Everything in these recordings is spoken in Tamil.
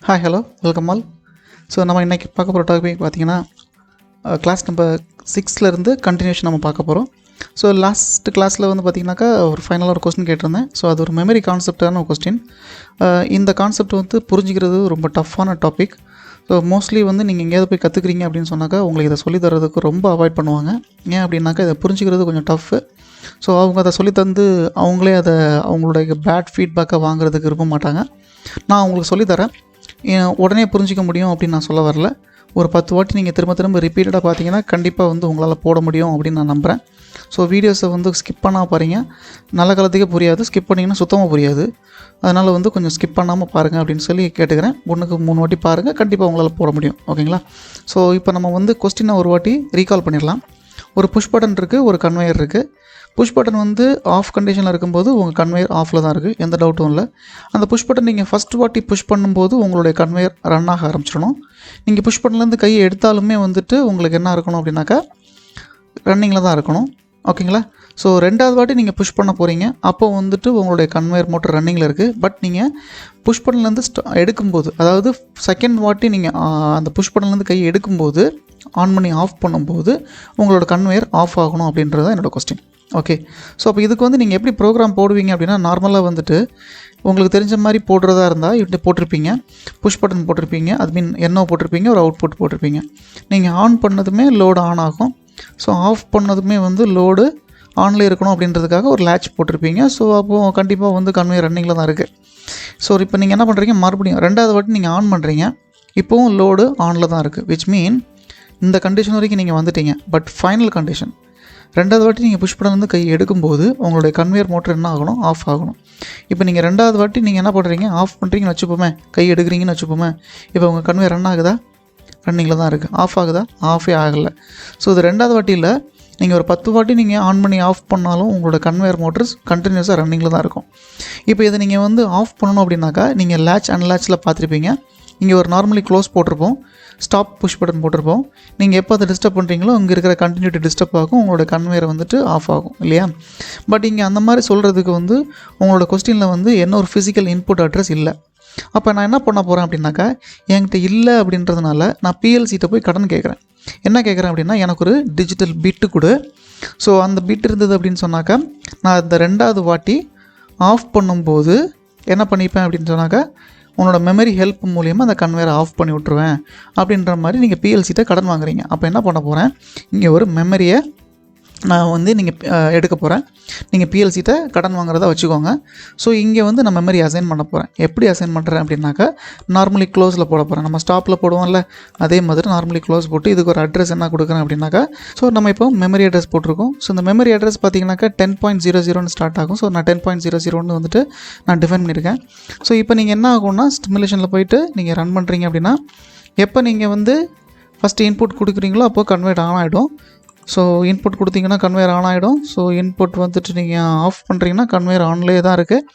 Hi hello welcome all. So நம்ம இன்றைக்கி பார்க்க போகிற டாபிக் பார்த்திங்கன்னா கிளாஸ் நம்பர் 6லேருந்து கண்டினியூஷன் நம்ம பார்க்க போகிறோம். ஸோ லாஸ்ட் கிளாஸில் வந்து பார்த்திங்கனாக்கா ஒரு ஃபைனலாக ஒரு கொஸ்டின் கேட்டிருந்தேன். ஸோ அது ஒரு மெமரி கான்செப்டான ஒரு கொஸ்டின். இந்த கான்செப்ட் வந்து புரிஞ்சிக்கிறது ரொம்ப டஃப்பான டாபிக். ஸோ மோஸ்ட்லி வந்து நீங்கள் எங்கேயாவது போய் கற்றுக்குறீங்க அப்படின்னு சொன்னாக்கா உங்களுக்கு இதை சொல்லி தரதுக்கு ரொம்ப அவாய்ட் பண்ணுவாங்க. ஏன் அப்படின்னாக்கா இதை புரிஞ்சிக்கிறது கொஞ்சம் டஃப்பு. ஸோ அவங்க அதை சொல்லி தந்து அவங்களே அதை அவங்களுடைய பேட் ஃபீட்பேக்கை வாங்குறதுக்கு விரும்ப மாட்டாங்க. நான் அவங்களுக்கு சொல்லித்தரேன், உடனே புரிஞ்சிக்க முடியும் அப்படின்னு நான் சொல்ல வரல. ஒரு 10 வாட்டி நீங்கள் திரும்ப ரிப்பீட்டடாக பார்த்தீங்கன்னா கண்டிப்பாக வந்து உங்களால் போட முடியும் அப்படின்னு நான் நம்புகிறேன். ஸோ வீடியோஸை வந்து ஸ்கிப் பண்ணால் பாருங்க, நல்ல காலத்துக்கே புரியாது. ஸ்கிப் பண்ணிங்கன்னா சுத்தமாக புரியாது. அதனால் வந்து கொஞ்சம் ஸ்கிப் பண்ணாமல் பாருங்கள் அப்படின்னு சொல்லி கேட்டுக்கிறேன். 1-3 வாட்டி பாருங்கள், கண்டிப்பாக உங்களால் போட முடியும். ஓகேங்களா? ஸோ இப்போ நம்ம வந்து கொஸ்டினை ஒரு வாட்டி ரீகால் பண்ணிடலாம். ஒரு புஷ் பட்டன் இருக்குது, ஒரு கன்வேயர் இருக்குது. புஷ் பட்டன் வந்து ஆஃப் கண்டிஷனில் இருக்கும்போது உங்கள் கன்வேயர் ஆஃபில் தான் இருக்குது, எந்த டவுட்டும் இல்லை. அந்த புஷ் பட்டன் நீங்கள் ஃபஸ்ட் வாட்டி புஷ் பண்ணும்போது உங்களுடைய கன்வேயர் ரன் ஆக ஆரம்பிச்சிடணும். நீங்கள் புஷ் பட்டன்லேருந்து கையை எடுத்தாலுமே வந்துட்டு உங்களுக்கு என்ன இருக்கணும் அப்படின்னாக்கா ரன்னிங்கில் தான் இருக்கணும். ஓகேங்களா? ஸோ 2வது வாட்டி நீங்கள் புஷ் பண்ண போகிறீங்க, அப்போ வந்துட்டு உங்களுடைய கன்வேயர் மோட்டர் ரன்னிங்கில் இருக்குது. பட் நீங்கள் புஷ் பட்டன்லேருந்து எடுக்கும்போது, அதாவது செகண்ட் வாட்டி நீங்கள் அந்த புஷ் பட்டன்லேருந்து கையை எடுக்கும்போது ஆன் பண்ணி ஆஃப் பண்ணும்போது உங்களோட கன்வேயர் ஆஃப் ஆகணும் அப்படின்றது தான் என்னோடய கொஸ்டின். ஓகே. ஸோ அப்போ இதுக்கு வந்து நீங்கள் எப்படி ப்ரோக்ராம் போடுவீங்க அப்படின்னா, நார்மலாக வந்துட்டு உங்களுக்கு தெரிஞ்ச மாதிரி போடுறதா இருந்தால் இப்படி போட்டிருப்பீங்க, புஷ் பட்டன் போட்டிருப்பீங்க, அது மீன் என்னோ போட்டிருப்பீங்க, ஒரு அவுட்புட் போட்டிருப்பீங்க. நீங்கள் ஆன் பண்ணதுமே லோடு ஆன் ஆகும். ஸோ ஆஃப் பண்ணதுமே வந்து லோடு ஆனில் இருக்கணும் அப்படின்றதுக்காக ஒரு லேட்ச் போட்டிருப்பீங்க. ஸோ அப்போது கண்டிப்பாக வந்து கன்வேயர் ரன்னிங்கில் தான் இருக்குது. ஸோ இப்போ நீங்கள் என்ன பண்ணுறீங்க, மறுபடியும் 2வது வாட்டி நீங்கள் ஆன் பண்ணுறீங்க, இப்போவும் லோடு ஆனில் தான் இருக்குது. விச் மீன் இந்த கண்டிஷன் வரைக்கும் நீங்கள் வந்துட்டீங்க. பட் ஃபைனல் கண்டிஷன் 2வது வாட்டி நீங்கள் புஷ் பட்டன் கை எடுக்கும்போது உங்களுடைய கன்வேயர் மோட்டர் என்ன ஆகணும், ஆஃப் ஆகணும். இப்போ நீங்கள் 2வது வாட்டி நீங்கள் என்ன பண்ணுறீங்க, ஆஃப் பண்ணுறீங்கன்னு வச்சுப்போமே, கை எடுக்கிறீங்கன்னு வச்சுப்போமே, இப்போ உங்கள் கன்வேயர் ரன் ஆகுதா, ரன்னிங்கில் தான் இருக்குது. ஆஃப் ஆகுதா, ஆஃபே ஆகலை. ஸோ இது 2வது வாட்டியில் நீங்கள் ஒரு 10 வாட்டி நீங்கள் ஆன் பண்ணி ஆஃப் பண்ணாலும் உங்களோட கன்வேயர் மோட்டர்ஸ் கண்டினியூஸாக ரன்னிங்கில் தான் இருக்கும். இப்போ இதை நீங்கள் வந்து ஆஃப் பண்ணணும் அப்படின்னாக்கா நீங்கள் லேட்ச் அன்லேட்சில் பார்த்துருப்பீங்க. இங்கே ஒரு நார்மலி க்ளோஸ் போட்டிருப்போம், ஸ்டாப் புஷ் பட்டன் போட்டிருப்போம். நீங்கள் எப்போ அதை டிஸ்டர்ப் பண்ணுறீங்களோ இங்கே இருக்கிற கண்டினியூட்டி டிஸ்டர்ப் ஆகும், உங்களோட கன்வேயர் வந்துட்டு ஆஃப் ஆகும் இல்லையா? பட் இங்கே அந்த மாதிரி சொல்கிறதுக்கு வந்து உங்களோட கொஸ்டினில் வந்து என்ன ஒரு ஃபிசிக்கல் இன்புட் அட்ரஸ் இல்லை. அப்போ நான் என்ன பண்ண போகிறேன் அப்படின்னாக்கா, என்கிட்ட இல்லை அப்படின்றதுனால நான் பிஎல்சிட்ட போய் கடன் கேட்குறேன். என்ன கேட்குறேன் அப்படின்னா, எனக்கு ஒரு டிஜிட்டல் பிட்டு கொடு. ஸோ அந்த பிட் இருந்தது அப்படின்னு சொன்னாக்கா நான் இந்த 2வது வாட்டி ஆஃப் பண்ணும்போது என்ன பண்ணிப்பேன் அப்படின்னு சொன்னாக்கா, உன்னோட மெமரி ஹெல்ப் மூலியமாக அந்த கன்வேயரை ஆஃப் பண்ணி விட்ருவேன் அப்படின்ற மாதிரி நீங்கள் பிஎல்சிட்ட கடன் வாங்குறீங்க. அப்போ என்ன பண்ண போகிறேன், இங்கே ஒரு மெமரியை நான் வந்து நீங்கள் எடுக்க போகிறேன். நீங்கள் பிஎல்சிட்ட கடன் வாங்குறதா வச்சுக்கோங்க. ஸோ இங்கே வந்து நான் மெமரி அசைன் பண்ண போகிறேன். எப்படி அசைன் பண்ணுறேன் அப்படின்னாக்கா, நார்மலி க்ளோஸில் போட போகிறேன். நம்ம ஸ்டாப்பில் போடுவோம்ல, அதே மாதிரி நார்மலி க்ளோஸ் போட்டு இதுக்கு ஒரு அட்ரஸ் என்ன கொடுக்குறேன் அப்படின்னாக்கா, ஸோ நம்ம இப்போ மெமரி அட்ரஸ் போட்டிருக்கோம். ஸோ இந்த மெமரி அட்ரஸ் பார்த்தீங்கன்னாக்கா 10.00 ஸ்டார்ட் ஆகும். ஸோ நான் 10.00 வந்துட்டு நான் டிஃபைன் பண்ணியிருக்கேன். ஸோ இப்போ நீங்கள் என்ன ஆகும்னா, ஸ்டிமுலேஷனில் போயிட்டு நீங்கள் ரன் பண்ணுறீங்க அப்படின்னா, எப்போ நீங்கள் வந்து ஃபஸ்ட்டு இன்புட் கொடுக்குறீங்களோ அப்போது கன்வெர்ட் ஆன் ஆகிடும். ஸோ இன்புட் கொடுத்தீங்கன்னா கன்வேயர் ஆன் ஆகிடும். ஸோ இன்புட் வந்துட்டு நீங்கள் ஆஃப் பண்ணுறீங்கன்னா கன்வேயர் ஆன்லேயே தான் இருக்குது.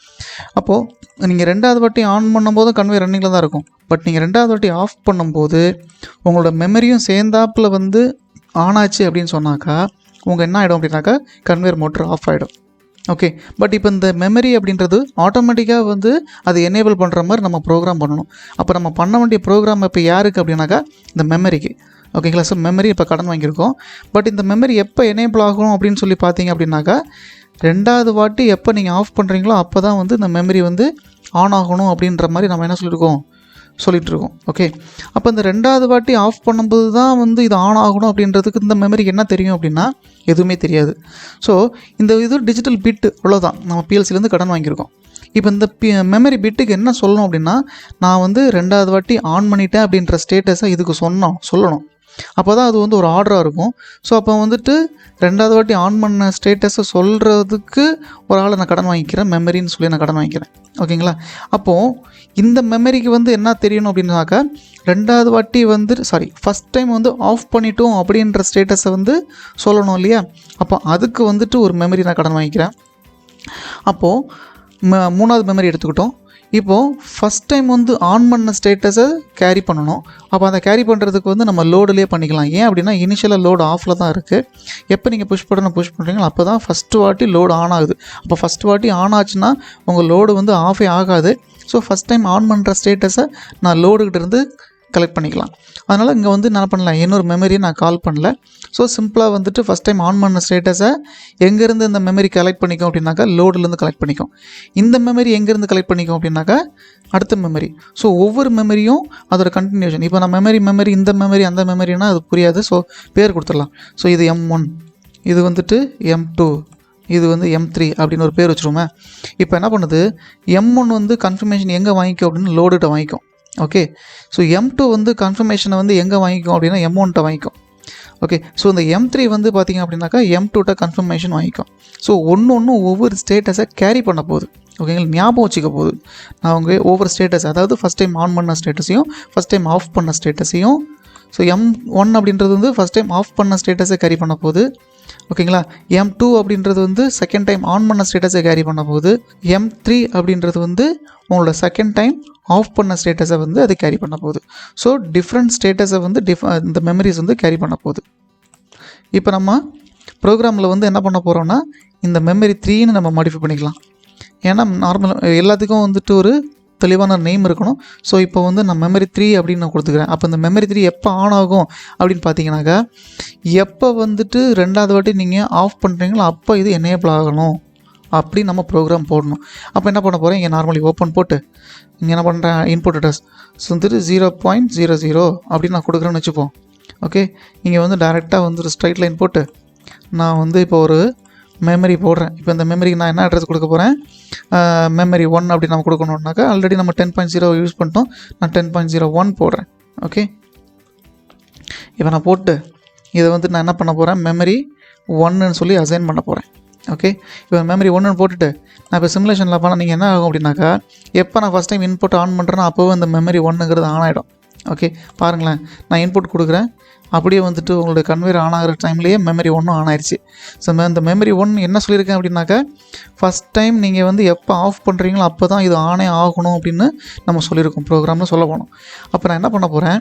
அப்போது நீங்கள் 2வது வாட்டி ஆன் பண்ணும்போது கன்வேயர் ரன்னிங்கில் தான் இருக்கும். பட் நீங்கள் 2வது வாட்டி ஆஃப் பண்ணும்போது உங்களோட மெமரியும் சேர்ந்தாப்பில் வந்து ஆன் ஆச்சு அப்படின்னு சொன்னாக்கா உங்கள் என்ன ஆகிடும் அப்படின்னாக்கா கன்வேயர் மோட்டர் ஆஃப் ஆகிடும். ஓகே. பட் இப்போ இந்த மெமரி அப்படின்றது ஆட்டோமேட்டிக்காக வந்து அது எனேபிள் பண்ணுற மாதிரி நம்ம ப்ரோக்ராம் பண்ணணும். அப்போ நம்ம பண்ண வேண்டிய ப்ரோக்ராம் இப்போ யாருக்கு அப்படின்னாக்கா இந்த மெமரிக்கு. ஓகேங்களா? ஸோ மெமரி இப்போ கடன் வாங்கியிருக்கோம். பட் இந்த மெமரி எப்போ எனேபிள் ஆகணும் அப்படின்னு சொல்லி பார்த்தீங்க அப்படின்னாக்கா, 2வது வாட்டி எப்போ நீங்கள் ஆஃப் பண்ணுறீங்களோ அப்போ தான் வந்து இந்த மெமரி வந்து ஆன் ஆகணும் அப்படின்ற மாதிரி நம்ம என்ன சொல்லிகிட்டு இருக்கோம். ஓகே. அப்போ இந்த 2வது வாட்டி ஆஃப் பண்ணும்போது தான் வந்து இது ஆன் ஆகணும் அப்படின்றதுக்கு இந்த மெமரிக்கு என்ன தெரியும் அப்படின்னா எதுவுமே தெரியாது. ஸோ இந்த இது டிஜிட்டல் பிட்டு அவ்வளோதான், நம்ம பிஎல்சிலேருந்து கடன் வாங்கியிருக்கோம். இப்போ இந்த மெமரி பிட்டுக்கு என்ன சொல்லணும் அப்படின்னா, நான் வந்து 2வது வாட்டி ஆன் பண்ணிட்டேன் அப்படின்ற ஸ்டேட்டஸை இதுக்கு சொல்லணும். அப்போ தான் அது வந்து ஒரு ஆர்டராக இருக்கும். ஸோ அப்போ வந்துட்டு 2வது வாட்டி ஆன் பண்ண ஸ்டேட்டஸை சொல்கிறதுக்கு ஒரு ஆளை நான் கடன் வாங்கிக்கிறேன், மெமரின்னு சொல்லி நான் கடன் வாங்கிக்கிறேன். ஓகேங்களா? அப்போது இந்த மெமரிக்கு வந்து என்ன தெரியணும் அப்படின்னாக்கா, 2வது வாட்டி வந்து ஃபஸ்ட் டைம் வந்து ஆஃப் பண்ணிட்டோம் அப்படின்ற ஸ்டேட்டஸை வந்து சொல்லணும் இல்லையா? அப்போ அதுக்கு வந்துட்டு ஒரு மெமரி நான் கடன் வாங்கிக்கிறேன். அப்போது 3வது மெமரி எடுத்துக்கிட்டோம். இப்போது ஃபஸ்ட் டைம் வந்து ஆன் பண்ண ஸ்டேட்டஸை கேரி பண்ணணும். அப்போ அதை கேரி பண்ணுறதுக்கு வந்து நம்ம லோடுலேயே பண்ணிக்கலாம். ஏன் அப்படின்னா இனிஷியலாக லோடு ஆஃபில் தான் இருக்குது. எப்போ நீங்கள் புஷ் பண்ணுறீங்களோ அப்போ தான் ஃபஸ்ட்டு வாட்டி லோடு ஆன் ஆகுது. அப்போ ஃபஸ்ட்டு வாட்டி ஆன் ஆச்சுன்னா உங்கள் லோடு வந்து ஆஃபே ஆகாது. ஸோ ஃபஸ்ட் டைம் ஆன் பண்ணுற ஸ்டேட்டஸை நான் லோடுகிட்ட இருந்து கலெக்ட் பண்ணிக்கலாம். அதனால் இங்கே வந்து என்ன பண்ணலாம், இன்னொரு மெமரியை நான் கால் பண்ணல. ஸோ சிம்பிளாக வந்துட்டு ஃபஸ்ட் டைம் ஆன் பண்ண ஸ்டேட்டஸை எங்கேருந்து இந்த மெமரி கலெக்ட் பண்ணிக்கும் அப்படின்னாக்கா லோடுலேருந்து கலெக்ட் பண்ணிக்கும். இந்த மெமரி எங்கேருந்து கலெக்ட் பண்ணிக்கும் அப்படின்னாக்கா அடுத்த மெமரி. ஸோ ஒவ்வொரு மெமரியும் அதோட கண்டினியூஷன். இப்போ நான் மெமரி இந்த மெமரி அந்த மெமரினா அது புரியாது. ஸோ பேர் கொடுத்துடலாம். ஸோ இது M1, இது வந்துட்டு M2, இது வந்து M3 அப்படின்னு ஒரு பேர் வச்சுருவோமே. இப்போ என்ன பண்ணுது, M1 வந்து கன்ஃபர்மேஷன் எங்கே வாங்கிக்கும் அப்படின்னு லோடுகிட்ட வாங்கிக்கும். ஓகே. ஸோ M2 வந்து கன்ஃபர்மேஷனை வந்து எங்கே வாங்கிக்கும் அப்படின்னா M1ட்ட வாங்கிக்கும். ஓகே. ஸோ இந்த M3 வந்து பார்த்திங்க அப்படின்னாக்கா M2ட்ட கன்ஃபர்மேஷன் வாங்கிக்கும். ஸோ ஒன்று ஒவ்வொரு ஸ்டேட்டஸை கேரி பண்ண போகுது. ஓகேங்களா, ஞாபகம் வச்சுக்க போகுது. நான் அவங்க ஒவ்வொரு ஸ்டேட்டஸ், அதாவது ஃபஸ்ட் டைம் ஆன் பண்ண ஸ்டேட்டஸையும் ஃபஸ்ட் டைம் ஆஃப் பண்ண ஸ்டேட்டஸையும். ஸோ M1 அப்படின்றது வந்து ஃபஸ்ட் டைம் ஆஃப் பண்ண ஸ்டேட்டஸை கேரி பண்ண போகுது. ஓகேங்களா. M2 அப்படின்றது வந்து செகண்ட் டைம் ஆன் பண்ண ஸ்டேட்டஸை கேரி பண்ண போகுது. M3 அப்படின்றது வந்து உங்களோட செகண்ட் டைம் ஆஃப் பண்ண ஸ்டேட்டஸை வந்து அது கேரி பண்ண போகுது. ஸோ டிஃப்ரெண்ட் ஸ்டேட்டஸை வந்து இந்த மெமரிஸ் வந்து கேரி பண்ண போகுது. இப்போ நம்ம ப்ரோக்ராமில் வந்து என்ன பண்ண போகிறோம்னா இந்த மெமரி 3ன்னு நம்ம மாடிஃபை பண்ணிக்கலாம். ஏன்னா நார்மல் எல்லாத்துக்கும் வந்துட்டு ஒரு தெளிவான நேம் இருக்கணும். ஸோ இப்போ வந்து நான் மெமரி 3 அப்படின்னு நான் கொடுத்துக்கிறேன். அப்போ இந்த மெமரி 3 எப்போ ஆன் ஆகும் அப்படின்னு பார்த்தீங்கன்னாக்கா, எப்போ வந்துட்டு ரெண்டாவது வாட்டி நீங்கள் ஆஃப் பண்ணுறீங்களோ அப்போ இது எனேபிள் ஆகணும் அப்படி நம்ம ப்ரோக்ராம் போடணும். அப்போ என்ன பண்ண போகிறேன், இங்கே நார்மலி ஓப்பன் போட்டு இங்கே என்ன பண்ணுறேன், இன்புட் அட்ரஸ் வந்துட்டு 0.00 அப்படின்னு நான் கொடுக்குறேன்னு வச்சுப்போம். ஓகே. இங்கே வந்து டைரெக்டாக வந்து ஒரு ஸ்ட்ரைட் லைன் போட்டு நான் வந்து இப்போ ஒரு மெமரி போடுறேன். இப்போ இந்த மெமரிக்கு நான் என்ன அட்ரஸ் கொடுக்க போகிறேன், மெமரி 1 அப்படி நம்ம கொடுக்கணுன்னாக்கா ஆல்ரெடி நம்ம 10.0 யூஸ் பண்ணிட்டோம். நான் 10.01 போடுறேன். ஓகே. இப்போ நான் போட்டு இதை வந்து நான் என்ன பண்ண போகிறேன், மெமரி 1ன்னு சொல்லி அசைன் பண்ண போகிறேன். ஓகே. இப்போ மெமரி 1ன்னு போட்டுட்டு நான் இப்போ சிமுலேஷனில் பண்ணால் நீங்கள் என்ன ஆகும் அப்படின்னாக்கா, எப்போ நான் ஃபஸ்ட் டைம் இன்புட் ஆன் பண்ணுறேன்னா அப்போவே இந்த மெமரி 1ங்கிறது ஆன் ஆகிடும். ஓகே. பாருங்களேன், நான் இன்புட் கொடுக்குறேன், அப்படியே வந்துட்டு உங்களுடைய கன்வேர் ஆன் ஆகிற டைம்லேயே மெமரி 1 ஆன் ஆயிடுச்சு. ஸோ இந்த மெமரி 1 என்ன சொல்லியிருக்கேன் அப்படின்னாக்கா, ஃபஸ்ட் டைம் நீங்கள் வந்து எப்போ ஆஃப் பண்ணுறீங்களோ அப்போ தான் இது ஆனே ஆகணும் அப்படின்னு நம்ம சொல்லியிருக்கோம், ப்ரோக்ராமில் சொல்ல போனோம். அப்போ நான் என்ன பண்ண போகிறேன்,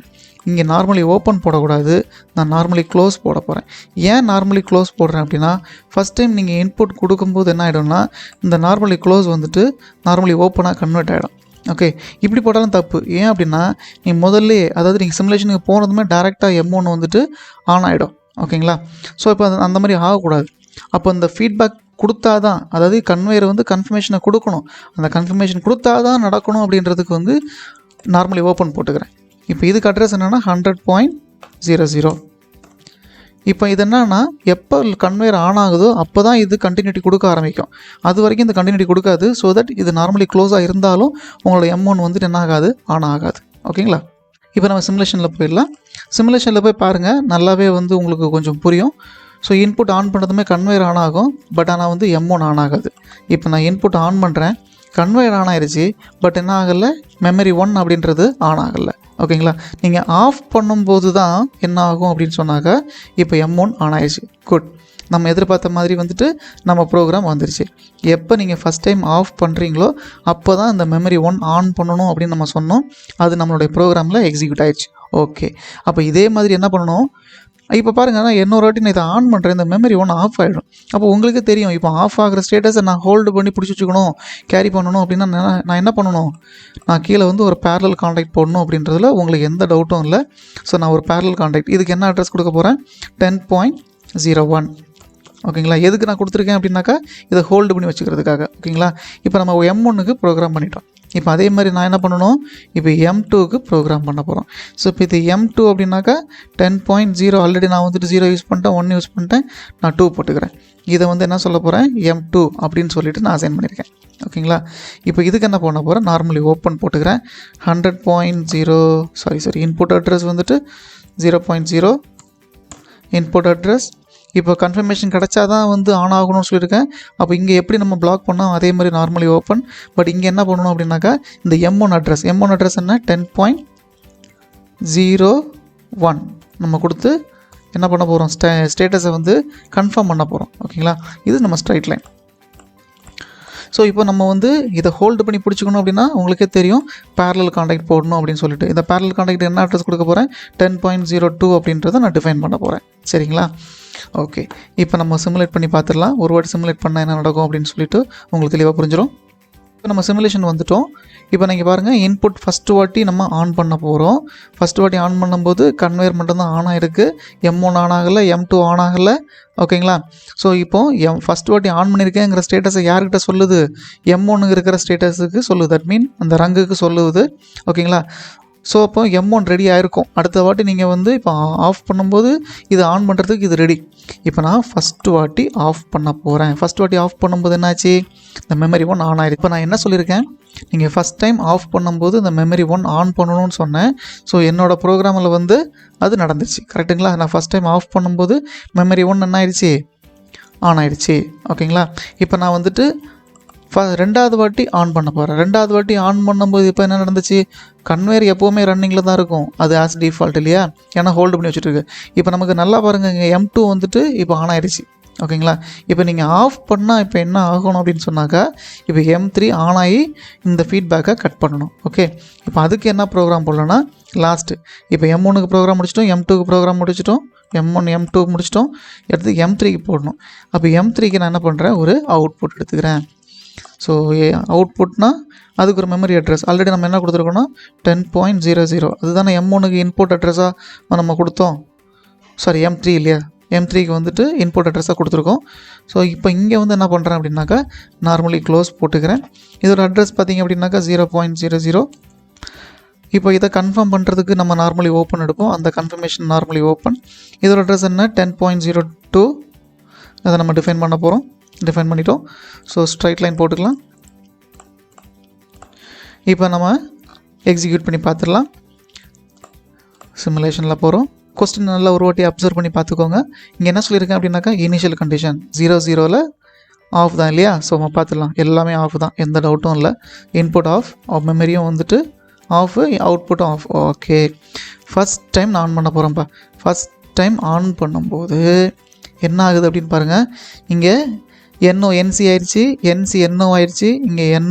இங்கே நார்மலி ஓப்பன் போடக்கூடாது, நான் நார்மலி க்ளோஸ் போட போகிறேன். ஏன் நார்மலி க்ளோஸ் போடுறேன் அப்படின்னா, ஃபஸ்ட் டைம் நீங்கள் இன்புட் கொடுக்கும்போது என்ன ஆகிடும்னா இந்த நார்மலி க்ளோஸ் வந்துட்டு நார்மலி ஓப்பனாக கன்வெர்ட் ஆகிடும். ஓகே. இப்படி போட்டாலும் தப்பு. ஏன் அப்படின்னா நீ முதல்ல, அதாவது நீங்கள் சிமுலேஷனுக்கு போனதுமே டேரெக்டாக M1 வந்துட்டு ஆன் ஆகிடும். ஓகேங்களா. ஸோ இப்போ அந்த மாதிரி ஆகக்கூடாது. அப்போ இந்த ஃபீட்பேக் கொடுத்தா தான், அதாவது கன்வேயர் வந்து கன்ஃபர்மேஷனை கொடுக்கணும், அந்த கன்ஃபர்மேஷன் கொடுத்தா தான் நடக்கணும் அப்படின்றதுக்கு வந்து நார்மலி ஓப்பன் போட்டுக்கிறேன். இப்போ இதுக்கு அட்ரஸ் என்னென்னா 100.00. இப்போ இது என்னன்னா, எப்போ கன்வேயர் ஆன் ஆகுதோ அப்போ தான் இது கண்டினியூட்டி கொடுக்க ஆரம்பிக்கும். அது வரைக்கும் இந்த கண்டினியூட்டி கொடுக்காது. ஸோ தட் இது நார்மலி க்ளோஸாக இருந்தாலும் உங்களோட M1 வந்துட்டு என்ன ஆகாது, ஆன் ஆகாது. ஓகேங்களா. இப்போ நம்ம சிமுலேஷனில் போயிடலாம். சிமுலேஷனில் போய் பாருங்கள், நல்லாவே வந்து உங்களுக்கு கொஞ்சம் புரியும். ஸோ இன்புட் ஆன் பண்ணுறதுமே கன்வேயர் ஆன் ஆகும், பட் ஆனால் வந்து M1 ஆன் ஆகாது. இப்போ நான் இன்புட் ஆன் பண்ணுறேன், கன்வேயர் ஆன் ஆயிடுச்சு, பட் என்ன ஆகலை, மெமரி 1 அப்படின்றது ஆன் ஆகலை. ஓகேங்களா. நீங்கள் ஆஃப் பண்ணும்போது தான் என்ன ஆகும் அப்படின்னு சொன்னாக்கா இப்போ M1 ஆன் ஆயிடுச்சு. குட். நம்ம எதிர்பார்த்த மாதிரி வந்துட்டு நம்ம ப்ரோக்ராம் வந்துருச்சு. எப்போ நீங்கள் ஃபஸ்ட் டைம் ஆஃப் பண்ணுறீங்களோ அப்போ தான் இந்த மெமரி 1 ஆன் பண்ணணும் அப்படின்னு நம்ம சொன்னோம். அது நம்மளுடைய ப்ரோக்ராமில் எக்ஸிக்யூட் ஆயிடுச்சு. ஓகே. அப்போ இதே மாதிரி என்ன பண்ணணும், இப்போ பாருங்கள், நான் இன்னொரு வாட்டி நான் இதை ஆன் பண்ணுறேன், இந்த மெமரி 1 ஆஃப் ஆகிடும். அப்போ உங்களுக்கு தெரியும், இப்போ ஆஃப் ஆகிற ஸ்டேட்டஸை நான் ஹோல்டு பண்ணி பிடிச்சி வச்சுக்கணும், கேரி பண்ணணும் அப்படின்னா நான் என்ன பண்ணணும், நான் கீழே வந்து ஒரு பேரலல் கான்டாக்ட் போடணும் அப்படின்றதுல உங்களுக்கு எந்த டவுட்டும் இல்லை. ஸோ நான் ஒரு பேரலல் கான்டாக்ட், இதுக்கு என்ன அட்ரஸ் கொடுக்க போகிறேன், 10.01. ஓகேங்களா. எதுக்கு நான் கொடுத்துருக்கேன் அப்படின்னாக்கா இதை ஹோல்டு பண்ணி வச்சுக்கிறதுக்காக. ஓகேங்களா. இப்போ நம்ம M1க்கு ப்ரோக்ராம் பண்ணிட்டோம். இப்போ அதே மாதிரி நான் என்ன பண்ணணும், இப்போ M2க்கு ப்ரோக்ராம் பண்ண போகிறோம். ஸோ இப்போ இது M2 அப்படின்னாக்கா 10.0 ஆல்ரெடி நான் வந்துட்டு 0 யூஸ் பண்ணிட்டேன், 1 யூஸ் பண்ணிட்டேன், நான் 2 போட்டுக்கிறேன். இதை வந்து என்ன சொல்ல போகிறேன், M2 அப்படின்னு சொல்லிட்டு நான் அசைன் பண்ணியிருக்கேன். ஓகேங்களா. இப்போ இதுக்கு என்ன பண்ண போகிறேன், நார்மலி ஓப்பன் போட்டுக்கிறேன். 100.0 இன்புட் அட்ரஸ் வந்துட்டு 0.0 இன்புட் அட்ரஸ். இப்போ கன்ஃபர்மேஷன் கிடச்சா தான் வந்து ஆன் ஆகணும்னு சொல்லியிருக்கேன். அப்போ இங்கே எப்படி நம்ம பிளாக் பண்ணோம் அதே மாதிரி நார்மலி ஓப்பன். பட் இங்கே என்ன பண்ணணும் அப்படின்னாக்கா இந்த M1 அட்ரஸ் என்ன 10.01 நம்ம கொடுத்து என்ன பண்ண போகிறோம், ஸ்டேட்டஸை வந்து கன்ஃபார்ம் பண்ண போகிறோம். ஓகேங்களா. இது நம்ம ஸ்ட்ரைட் லைன். ஸோ இப்போ நம்ம வந்து இதை ஹோல்டு பண்ணி பிடிச்சிக்கணும் அப்படின்னா உங்களுக்கே தெரியும், பேரலல் கான்டாக்ட் போடணும் அப்படின்னு சொல்லிட்டு இந்த பேரலல் கான்டாக்ட் என்ன அட்ரஸ் கொடுக்க போகிறேன், 10.02 அப்படின்றத நான் டிஃபைன் பண்ண போகிறேன். சரிங்களா. ஓகே. இப்போ நம்ம சிமுலேட் பண்ணி பார்த்துடலாம். ஒரு வாட்டி சிமுலேட் பண்ணால் என்ன நடக்கும் அப்படின்னு சொல்லிட்டு உங்களுக்கு தெளிவாக புரிஞ்சிடும். இப்போ நம்ம சிமுலேஷன் வந்துட்டோம். இப்போ நீங்கள் பாருங்கள், இன்புட் ஃபஸ்ட்டு வாட்டி நம்ம ஆன் பண்ண போகிறோம். ஃபஸ்ட்டு வாட்டி ஆன் பண்ணும்போது கன்வேயர் மட்டும்தான் ஆன் ஆகிருக்கு. M1 ஆன் ஆகலை, M2 ஆன் ஆகலை. ஓகேங்களா? ஸோ இப்போது ஃபஸ்ட்டு வாட்டி ஆன் பண்ணியிருக்கேங்கிற ஸ்டேட்டஸை யார்கிட்ட சொல்லுது? M1 இருக்கிற ஸ்டேட்டஸுக்கு சொல்லுது. தட் மீன் அந்த ரங்குக்கு சொல்லுது. ஓகேங்களா? ஸோ அப்போ M1 ரெடி ஆகிருக்கும். அடுத்த வாட்டி நீங்கள் வந்து இப்போ ஆஃப் பண்ணும்போது இது ஆன் பண்ணுறதுக்கு இது ரெடி. இப்போ நான் ஃபஸ்ட்டு வாட்டி ஆஃப் பண்ண போகிறேன். ஃபஸ்ட் வாட்டி ஆஃப் பண்ணும்போது என்னாச்சு? இந்த மெமரி 1 ஆன் ஆகிருக்கு. இப்போ நான் என்ன சொல்லியிருக்கேன்? நீங்கள் ஃபஸ்ட் டைம் ஆஃப் பண்ணும்போது இந்த மெமரி 1 ஆன் பண்ணணும்னு சொன்னேன். ஸோ என்னோடய ப்ரோக்ராமில் வந்து அது நடந்துச்சு. கரெக்டுங்களா? நான் ஃபஸ்ட் டைம் ஆஃப் பண்ணும்போது மெமரி 1 என்ன ஆயிடுச்சு? ஆன் ஆகிடுச்சு. ஓகேங்களா? இப்போ நான் வந்துட்டு ரெண்டாவது வாட்டி ஆன் பண்ண போகிறேன். ரெண்டாவது வாட்டி ஆன் பண்ணும்போது இப்போ என்ன நடந்துச்சு? கன்வேயர் எப்போவுமே ரன்னிங்கில் தான் இருக்கும். அது ஆஸ் டிஃபால்ட் இல்லையா? ஏன்னா ஹோல்டு பண்ணி வச்சுட்டுருக்கு. இப்போ நமக்கு நல்லா பாருங்கள், இங்கே M2 வந்துட்டு இப்போ ஆன் ஆகிடுச்சு. ஓகேங்களா? இப்போ நீங்கள் ஆஃப் பண்ணால் இப்போ என்ன ஆகணும் அப்படின்னு சொன்னாக்கா, இப்போ M3 ஆன் ஆகி இந்த ஃபீட்பேக்கை கட் பண்ணணும். ஓகே, இப்போ அதுக்கு என்ன ப்ரோக்ராம் போடலன்னா லாஸ்ட்டு இப்போ M1க்கு ப்ரோக்ராம் முடிச்சிட்டோம், M2க்கு ப்ரோக்ராம் முடிச்சிட்டோம், M1 M2 முடிச்சிட்டோம், எடுத்து M3க்கு போடணும். அப்போ M3க்கு நான் என்ன பண்ணுறேன்? ஒரு அவுட்புட் எடுத்துக்கிறேன். ஸோ அவுட்புட்னா அதுக்கு ஒரு மெமரி அட்ரஸ் ஆல்ரெடி நம்ம என்ன கொடுத்துருக்கோன்னா 10.00 அதுதானே M1க்கு இன்புட் அட்ரஸாக நம்ம கொடுத்தோம். சாரி, M3 இல்லையா? M3க்கு வந்துட்டு இன்புட் அட்ரஸாக கொடுத்துருக்கோம். ஸோ இப்போ இங்கே வந்து என்ன பண்ணுறேன் அப்படின்னாக்கா, நார்மலி க்ளோஸ் போட்டுக்கிறேன். இதோட அட்ரஸ் பார்த்திங்க அப்படின்னாக்கா 0.00. இப்போ இதை கன்ஃபார்ம் பண்ணுறதுக்கு நம்ம நார்மலி ஓப்பன் எடுப்போம். அந்த கன்ஃபர்மேஷன் நார்மலி ஓப்பன். இதோட அட்ரஸ் என்ன? 10.02 அதை நம்ம டிஃபைன் பண்ண போகிறோம். டிஃபைன் பண்ணிட்டோம். ஸோ ஸ்ட்ரைட் லைன் போட்டுக்கலாம். இப்போ நம்ம எக்ஸிக்யூட் பண்ணி பார்த்துடலாம். சிமுலேஷனில் போகிறோம். கொஸ்டின் நல்லா ஒரு வாட்டி அப்சர்வ் பண்ணி பார்த்துக்கோங்க. இங்கே என்ன சொல்லியிருக்கேன் அப்படின்னாக்கா, இனிஷியல் கண்டிஷன் 00ல் ஆஃப் தான் இல்லையா? ஸோ நம்ம பார்த்துடலாம், எல்லாமே ஆஃப் தான், எந்த டவுட்டும் இல்லை. இன்புட் ஆஃப், மெமரியும் வந்துட்டு ஆஃப், அவுட்புட்டும் ஆஃப். ஓகே, ஃபஸ்ட் டைம் நான் ஆன் பண்ண போகிறேன்ப்பா. ஃபஸ்ட் டைம் ஆன் பண்ணும்போது என்ன ஆகுது அப்படின்னு பாருங்கள். இங்கே NC ஆயிடுச்சு, NC NO ஆயிடுச்சு, இங்கே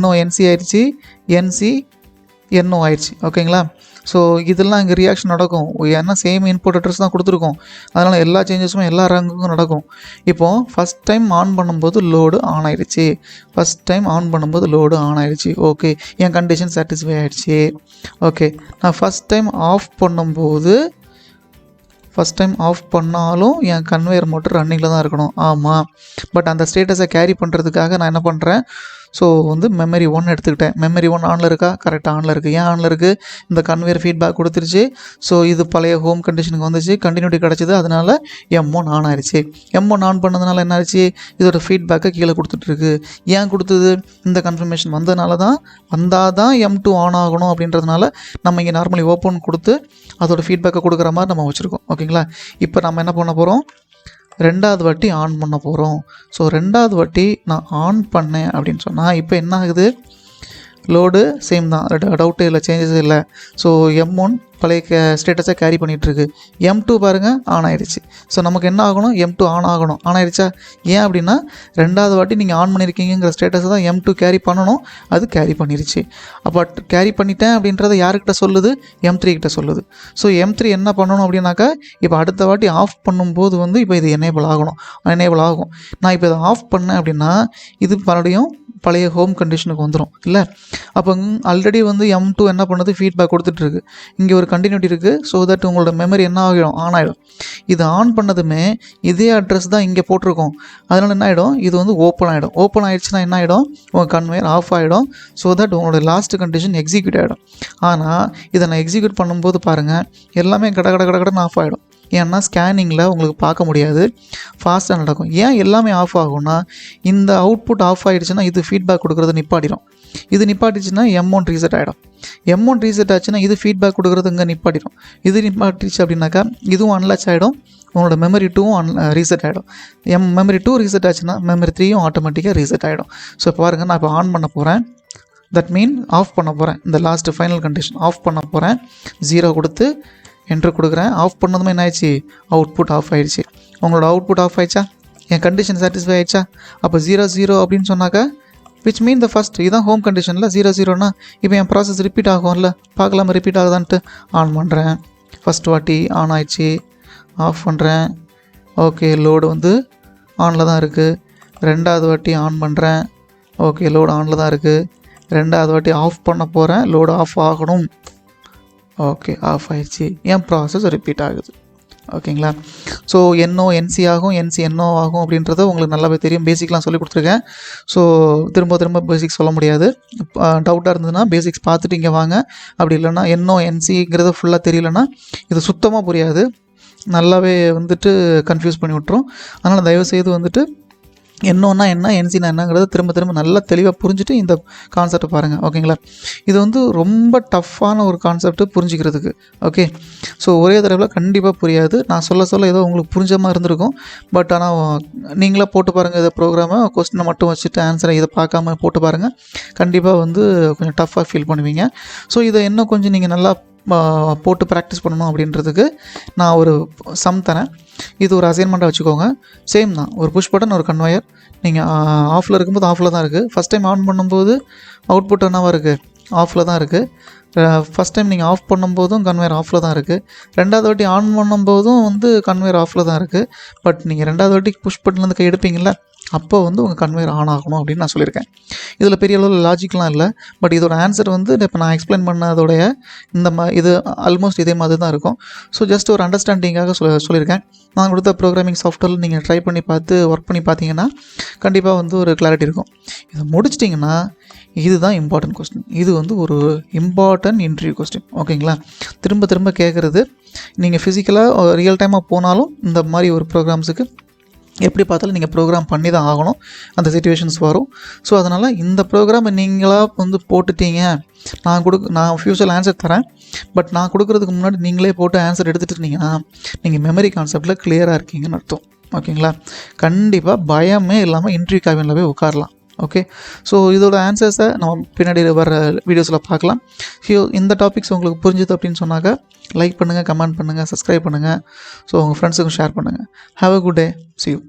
NC ஆயிடுச்சு, NC NO ஆயிடுச்சு. ஓகேங்களா? ஸோ இதெல்லாம் இங்கே ரியாக்ஷன் நடக்கும். ஏன்னா சேம் இன்புட் அட்ரஸ் தான் கொடுத்துருக்கோம். அதனால் எல்லா சேஞ்சஸும் எல்லா ரங்குக்கும் நடக்கும். இப்போது ஃபஸ்ட் டைம் ஆன் பண்ணும்போது லோடு ஆன் ஆயிடுச்சு. ஃபஸ்ட் டைம் ஆன் பண்ணும்போது லோடு ஆன் ஆயிடுச்சு. ஓகே, என் கண்டிஷன் சாட்டிஸ்ஃபை ஆகிடுச்சு. ஓகே, நான் ஃபஸ்ட் டைம் ஆஃப் பண்ணும்போது ஃபஸ்ட் டைம் ஆஃப் பண்ணாலும் என் கன்வேயர் மோட்டர் ரன்னிங்கில் தான் இருக்கணும். ஆமாம், பட் அந்த ஸ்டேட்டஸை கேரி பண்ணுறதுக்காக நான் என்ன பண்ணுறேன்? ஸோ வந்து மெமரி 1 எடுத்துக்கிட்டேன். மெமரி 1 ஆனில் இருக்கா? கரெக்டாக ஆனில் இருக்குது. ஏன் ஆனில் இருக்குது? இந்த கன்வேயர் ஃபீட்பேக் கொடுத்துருச்சு. ஸோ இது பழைய ஹோம் கண்டிஷனுக்கு வந்துச்சு, கண்டினியூட்டி கிடச்சிது. அதனால் M1 ஆன் ஆயிடுச்சு. M1 ஆன் பண்ணதுனால என்ன ஆயிடுச்சு? இதோட ஃபீட்பேக்கை கீழே கொடுத்துட்ருக்கு. ஏன் கொடுத்தது? இந்த கன்ஃபர்மேஷன் வந்ததுனால தான், வந்தால் தான் M2 ஆன் ஆகணும் அப்படின்றதுனால நம்ம இங்கே நார்மலி ஓப்பன் கொடுத்து அதோட ஃபீட்பேக்கை கொடுக்குற மாதிரி நம்ம வச்சுருக்கோம். ஓகேங்களா? இப்போ நம்ம என்ன பண்ண போகிறோம்? ரெண்டாவது வாட்டி ஆன் பண்ண போகிறோம். ஸோ ரெண்டாவது வாட்டி நான் ஆன் பண்ணேன் அப்படின்னு சொன்னால் இப்போ என்ன ஆகுது? லோடு சேம் தான், டவுட்டு இல்லை, சேஞ்சஸ் இல்லை. ஸோ M1 பழைய ஸ்டேட்டஸை கேரி பண்ணிகிட்ருக்கு. M2 பாருங்கள் ஆன் ஆகிடுச்சு. ஸோ நமக்கு என்ன ஆகணும்? M2 ஆன் ஆகணும். ஆன் ஆகிடுச்சா? ஏன் அப்படின்னா ரெண்டாவது வாட்டி நீங்கள் ஆன் பண்ணியிருக்கீங்கிற ஸ்டேட்டஸை தான் M2 கேரி பண்ணணும். அது கேரி பண்ணிருச்சு. அப்போ கேரி பண்ணிட்டேன் அப்படின்றத யாருக்கிட்ட சொல்லுது? M3 கிட்ட சொல்லுது. ஸோ M3 என்ன பண்ணணும் அப்படின்னாக்கா, இப்போ அடுத்த வாட்டி ஆஃப் பண்ணும்போது வந்து இப்போ இது எனேபிள் ஆகணும். எனேபிள் ஆகும். நான் இப்போ இதை ஆஃப் பண்ணேன் அப்படின்னா இது மறுபடியும் பழைய ஹோம் கண்டிஷனுக்கு வந்துடும் இல்லை? அப்போ ஆல்ரெடி வந்து M2 என்ன பண்ணுது? ஃபீட்பேக் கொடுத்துட்ருக்கு. இங்கே ஒரு கண்டினியூட்டி இருக்குது. ஸோ தட் உங்களோட மெமரி என்ன ஆகிடும்? ஆன் ஆகிடும். இது ஆன் பண்ணதுமே இதே அட்ரஸ் தான் இங்கே போட்டிருக்கோம். அதனால் என்ன ஆகிடும்? இது வந்து ஓப்பன் ஆகிடும். ஓப்பன் ஆகிடுச்சுன்னா என்ன ஆகிடும்? உங்கள் கன்வேயர் ஆஃப் ஆகிடும். ஸோ தட் உங்களோட லாஸ்ட் கண்டிஷன் எக்ஸிக்யூட் ஆகிடும். ஆனால் இதை நான் எக்ஸிக்யூட் பண்ணும்போது பாருங்கள், எல்லாமே கடன்னு ஆஃப் ஆகிடும். ஏன்னா ஸ்கேனிங்கில் உங்களுக்கு பார்க்க முடியாது, ஃபாஸ்ட்டாக நடக்கும். ஏன் எல்லாமே ஆஃப் ஆகும்னா, இந்த அவுட்புட் ஆஃப் ஆகிடுச்சுன்னா இது ஃபீட்பேக் கொடுக்குறது நிப்பாட்டிடும். இது நிப்பாட்டிச்சுன்னா M1 ரீசெட் ஆகிடும். M1 ரீசெட் ஆச்சுன்னா இது ஃபீட்பேக் கொடுக்குறது இங்கே நிப்பாட்டிடும். இது நிப்பாட்டிச்சு அப்படின்னாக்கா இதுவும் அன்லாச் ஆகிடும். உங்களோட மெமரி 2வும் ரீசெட் ஆகிடும். மெமரி 2 ரீசெட் ஆச்சுன்னா மெமரி 3யும் ஆட்டோமேட்டிக்காக ரீசெட் ஆகிடும். ஸோ பாருங்கள், நான் இப்போ ஆன் பண்ண போகிறேன். தட் மீன் ஆஃப் பண்ண போகிறேன். இந்த லாஸ்ட்டு ஃபைனல் கண்டிஷன் ஆஃப் பண்ண போகிறேன். 0 கொடுத்து என்ட்ரு கொடுக்குறேன். ஆஃப் பண்ணதுமே என்ன ஆயிடுச்சு? அவுட்புட் ஆஃப் ஆகிடுச்சு. உங்களோட அவுட்புட் ஆஃப் ஆயிடுச்சா? என் கண்டிஷன் சாட்டிஸ்ஃபை ஆயிடுச்சா? அப்போ 0 அப்படின்னு சொன்னாக்கா விச் மீன் த ஃபஸ்ட் இதுதான் ஹோம் கண்டிஷனில் 0 இப்போ என் ப்ராசஸ் ரிப்பீட் ஆகும்ல, பார்க்கலாமா ரிப்பீட் ஆகுதான்ட்டு. ஆன் பண்ணுறேன். ஃபஸ்ட் வாட்டி ஆன் ஆயிடுச்சு. ஆஃப் பண்ணுறேன். ஓகே, லோடு வந்து ஆனில் தான் இருக்குது. ரெண்டாவது வாட்டி ஆன் பண்ணுறேன். ஓகே, லோடு ஆனில் தான் இருக்குது. ரெண்டாவது வாட்டி ஆஃப் பண்ண போகிறேன், லோடு ஆஃப் ஆகணும். ஓகே, ஆஃப் ஆயிடுச்சு. என் ப்ராசஸ் ரிப்பீட் ஆகுது. ஓகேங்களா? ஸோ NO NC ஆகும், NC NO ஆகும் அப்படின்றது உங்களுக்கு நல்லாவே தெரியும். பேசிக்லாம் சொல்லி கொடுத்துருக்கேன். ஸோ திரும்ப பேசிக்ஸ் சொல்ல முடியாது. டவுட்டாக இருந்ததுன்னா பேசிக்ஸ் பார்த்துட்டு இங்கே வாங்க. அப்படி இல்லைன்னா NO NCங்கிறது ஃபுல்லாக தெரியலன்னா இது சுத்தமாக புரியாது, நல்லாவே வந்துட்டு கன்ஃபியூஸ் பண்ணி விட்டுரும். அதனால் தயவுசெய்து வந்துட்டு என்னன்னா என்ன, என்சினா என்னங்கிறத திரும்ப நல்லா தெளிவாக புரிஞ்சுட்டு இந்த கான்செப்டை பாருங்கள். ஓகேங்களா? இது வந்து ரொம்ப டஃப்பான ஒரு கான்செப்ட்டு புரிஞ்சிக்கிறதுக்கு. ஓகே, ஸோ ஒரே தடவையில் கண்டிப்பாக புரியாது. நான் சொல்ல ஏதோ உங்களுக்கு புரிஞ்ச மாதிரி இருந்திருக்கும். பட் ஆனால் நீங்களாக போட்டு பாருங்கள். இதை ப்ரோக்ராமை கொஸ்டினை மட்டும் வச்சுட்டு ஆன்சரை இதை பார்க்காம போட்டு பாருங்கள். கண்டிப்பாக வந்து கொஞ்சம் டஃப்பாக ஃபீல் பண்ணுவீங்க. ஸோ இதை இன்னும் கொஞ்சம் நீங்கள் நல்லா போட்டு ப்ராக்டிஸ் பண்ணணும் அப்படின்றதுக்கு நான் ஒரு சம் தரேன். இது ஒரு அசைன்மெண்ட்டாக வச்சுக்கோங்க. சேம் தான், ஒரு புஷ் பட்டன், ஒரு கன்வயர். நீங்கள் ஆஃபில் இருக்கும்போது ஆஃபில் தான் இருக்குது. ஃபஸ்ட் டைம் ஆன் பண்ணும்போது அவுட்புட் என்னவாக இருக்குது, ஆஃபில் தான் இருக்குது. ஃபஸ்ட் டைம் நீங்கள் ஆஃப் பண்ணும்போதும் கன்வயர் ஆஃபில் தான் இருக்குது. ரெண்டாவது வாட்டி ஆன் பண்ணும்போதும் வந்து கன்வயர் ஆஃபில் தான் இருக்குது. பட் நீங்கள் ரெண்டாவது வாட்டி புஷ் பட்டன்லேருந்து கை எடுப்பீங்களா, அப்போ வந்து உங்கள் கன்வயர் ஆன் ஆகணும் அப்படின்னு நான் சொல்லியிருக்கேன். இதில் பெரிய அளவில் லாஜிக்லாம் இல்லை. பட் இதோட ஆன்சர் வந்து இப்போ நான் எக்ஸ்பிளைன் பண்ணதோடைய இது ஆல்மோஸ்ட் இதே மாதிரி தான் இருக்கும். ஸோ ஜஸ்ட் ஒரு அண்டர்ஸ்டாண்டிங்காக சொல்லியிருக்கேன். நான் கொடுத்த ப்ரோக்ராமிங் சாஃப்ட்வேரில் நீங்கள் ட்ரை பண்ணி பார்த்து ஒர்க் பண்ணி பார்த்தீங்கன்னா கண்டிப்பாக வந்து ஒரு கிளாரிட்டி இருக்கும். இதை முடிச்சிட்டிங்கன்னா இதுதான் இம்பார்ட்டன்ட் கொஸ்டின். இது வந்து ஒரு இம்பார்ட்டன்ட் இன்டர்வியூ கொஸ்டின். ஓகேங்களா? திரும்ப கேட்குறது. நீங்கள் ஃபிசிக்கலாக ரியல் டைமாக போனாலும் இந்த மாதிரி ஒரு ப்ரோக்ராம்ஸுக்கு எப்படி பார்த்தாலும் நீங்கள் ப்ரோக்ராம் பண்ணி தான் ஆகணும், அந்த சிச்சுவேஷன்ஸ் வரும். ஸோ அதனால் இந்த ப்ரோக்ராமை நீங்களாக வந்து போட்டுட்டீங்க, நான் ஃபியூச்சரில் ஆன்சர் தரேன், பட் நான் கொடுக்குறதுக்கு முன்னாடி நீங்களே போட்டு ஆன்சர் எடுத்துகிட்டு இருந்தீங்கன்னா நீங்கள் மெமரி கான்செப்டில் கிளியராக இருக்கீங்கன்னு அர்த்தம். ஓகேங்களா? கண்டிப்பாக பயமே இல்லாமல் இன்டர்வியூ கேபினில் போய் உட்காரலாம். ஓகே, ஸோ இதோட ஆன்சர்ஸை நம்ம பின்னாடி வர வீடியோஸில் பார்க்கலாம். இந்த டாபிக்ஸ் உங்களுக்கு புரிஞ்சுது அப்படின்னு சொன்னாக்க லைக் பண்ணுங்கள், கமெண்ட் பண்ணுங்கள், சப்ஸ்கிரைப் பண்ணுங்கள். ஸோ உங்கள் ஃப்ரெண்ட்ஸுக்கும் ஷேர் பண்ணுங்கள். Have a good day. See you.